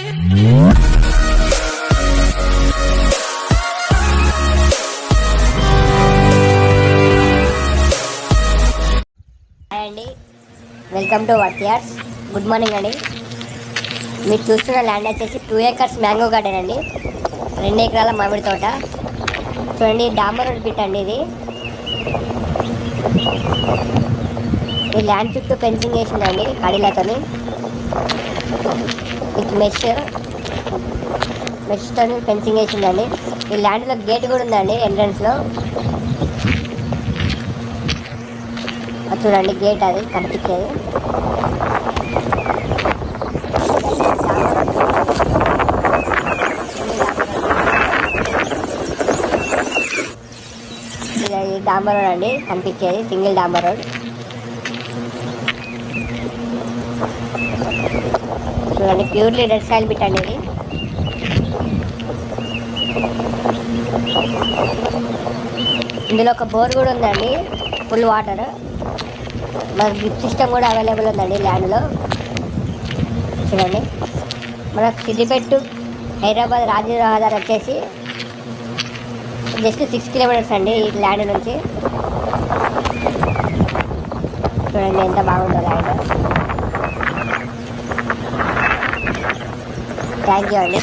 Hi అండి, welcome to వర్తియార్స్. Good morning అండి. మీరు చూస్తున్న ల్యాండ్ వచ్చేసి 2 acres మ్యాంగో గార్డెన్ అండి. 2 ఎకరాల మామిడి తోట. చూడండి, డాంబర్ రోడ్ బిట్ అండి ఇది. ఈ ల్యాండ్ చుట్టూ ఫెన్సింగ్ వేసిందండి కడీలతోని. విత్ మెష్తో ఫెన్సింగ్ వేసిందండి. ఈ ల్యాండ్లో గేట్ కూడా ఉందండి ఎంట్రన్స్లో. చూడండి, గేట్ అది కనిపించేది. ఇది డాంబర్ రోడ్ అండి కనిపించేది, సింగిల్ డాంబర్ రోడ్. చూడండి, ప్యూర్లీ రెడ్ సాయిల్ బిట్ అండి ఇది. ఇందులో ఒక బోర్ కూడా ఉందండి, ఫుల్ వాటర్. మనకు డ్రిప్ సిస్టమ్ కూడా అవైలబుల్ ఉందండి ల్యాండ్లో. చూడండి, మనకు సిద్దిపేట హైదరాబాద్ రాజీవ్ రహదారి వచ్చేసి జస్ట్ 6 kilometers అండి ఈ ల్యాండ్ నుంచి. చూడండి ఎంత బాగుందో ల్యాండ్. థ్యాంక్ యూ అండి.